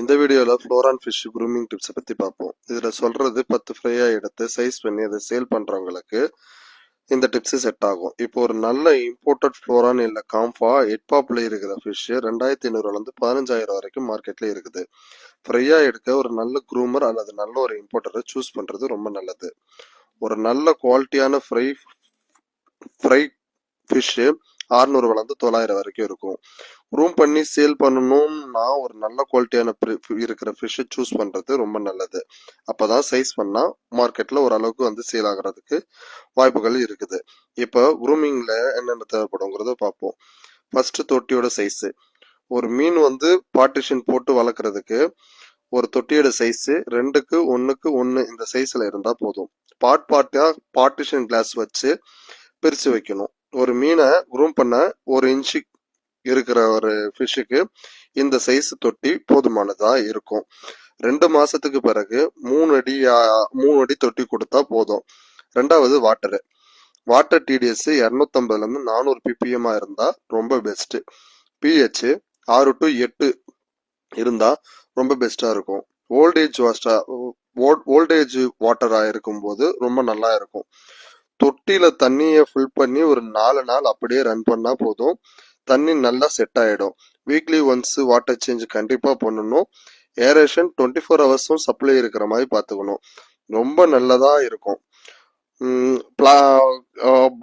இந்த வீடியோல ஃப்ளோரான் fish grooming டிப்ஸை பத்தி பார்ப்போம். இதுல சொல்றது 10 ஃப்ரையா எடுத்து சைஸ் பண்ணி அதை சேல் பண்றவங்களுக்கு இந்த டிப்ஸ் செட் ஆகும். இப்போ ஒரு நல்ல இம்போர்ட்டட் ஃப்ளோரான் இல்ல காம்ஃபா எட்பாப்ல இருக்கிற ஃபிஷ் 2500 15,000 வரைக்கும் மார்க்கெட்ல இருக்குது. ஃப்ரையா எடுக்க ஒரு நல்ல க்ரூமர் அல்லது நல்ல ஒரு இம்போர்ட்டரை சூஸ் பண்றது ரொம்ப நல்லது. ஒரு நல்ல குவாலிட்டியான ஃப்ரை ஃபிஷ் 600 900 வரைக்கும் இருக்கும். ரூம் பண்ணி சேல் பண்ணணும்னா ஒரு நல்ல குவாலிட்டியான இருக்கிற ஃபிஷ்ஷை சூஸ் பண்றது ரொம்ப நல்லது. அப்பதான் சைஸ் பண்ணா மார்க்கெட்ல ஓரளவுக்கு சேல் ஆகுறதுக்கு வாய்ப்புகள் இருக்குது. இப்போ க்ரூமிங்ல என்னென்ன தேவைப்படுங்கிறத பார்ப்போம். ஃபர்ஸ்ட் தொட்டியோட சைஸ். ஒரு மீன் பார்ட்டிஷன் போட்டு வளர்க்குறதுக்கு ஒரு தொட்டியோட சைஸ் 2க்கு 1க்கு 1 இந்த சைஸ்ல இருந்தா போதும். பார்ட்டிஷன் கிளாஸ் வச்சு பிரிச்சு வைக்கணும். ஒரு மீனை க்ரூம் பண்ண 1 இன்ச்சு இருக்கிற ஒரு ஃபிஷ்ஷுக்கு இந்த சைஸ் தொட்டி போதுமானதா இருக்கும். 2 மாசத்துக்கு பிறகு 3 அடி தொட்டி கொடுத்தா போதும். ரெண்டாவது வாட்டர் டிடிஎஸ் 250 400 ppm இருந்தா ரொம்ப பெஸ்ட். pH 6 to 8 இருந்தா ரொம்ப பெஸ்டா இருக்கும். ஓல்டேஜ் வாட்டரா இருக்கும் போது ரொம்ப நல்லா இருக்கும். தொட்டியில தண்ணியை ஃபில் பண்ணி ஒரு 4 நாள் அப்படியே ரன் பண்ணா போதும். தண்ணி நல்லா செட் ஆயிடும். வீக்லி ஒன்ஸ் வாட்டர் சேஞ்ச் கண்டிப்பா பண்ணணும். ஏரேஷன் 24 ஹவர்ஸும் சப்ளை இருக்கிற மாதிரி பார்த்துக்கணும். ரொம்ப நல்லதா இருக்கும்.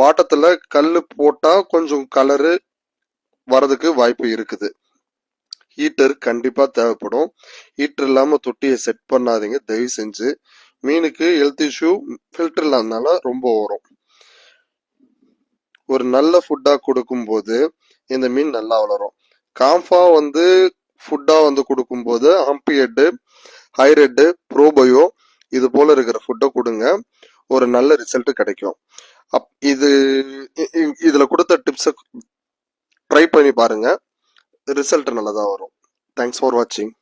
பாட்டத்துல கல்லு போட்டா கொஞ்சம் கலரு வரதுக்கு வாய்ப்பு இருக்குது. ஹீட்டர் கண்டிப்பா தேவைப்படும். ஹீட்டர் இல்லாம தொட்டியை செட் பண்ணாதீங்க தயவு செஞ்சு. மீனுக்கு ஹெல்த் இஷ்யூ ஃபில்டர் இல்லாதனால ரொம்ப வரும். ஒரு நல்ல ஃபுட்டா கொடுக்கும் போது இந்த மீன் நல்லா வளரும். காம்ஃபா ஃபுட்டா கொடுக்கும் போது ஹம்பி ஹெட், ஹை ரெட், ப்ரோபயோ இது போல இருக்கிற ஃபுட்டை கொடுங்க. ஒரு நல்ல ரிசல்ட் கிடைக்கும். இதுல கொடுத்த டிப்ஸை ட்ரை பண்ணி பாருங்க. ரிசல்ட் நல்லதா வரும். தேங்க்ஸ் ஃபார் வாட்சிங்.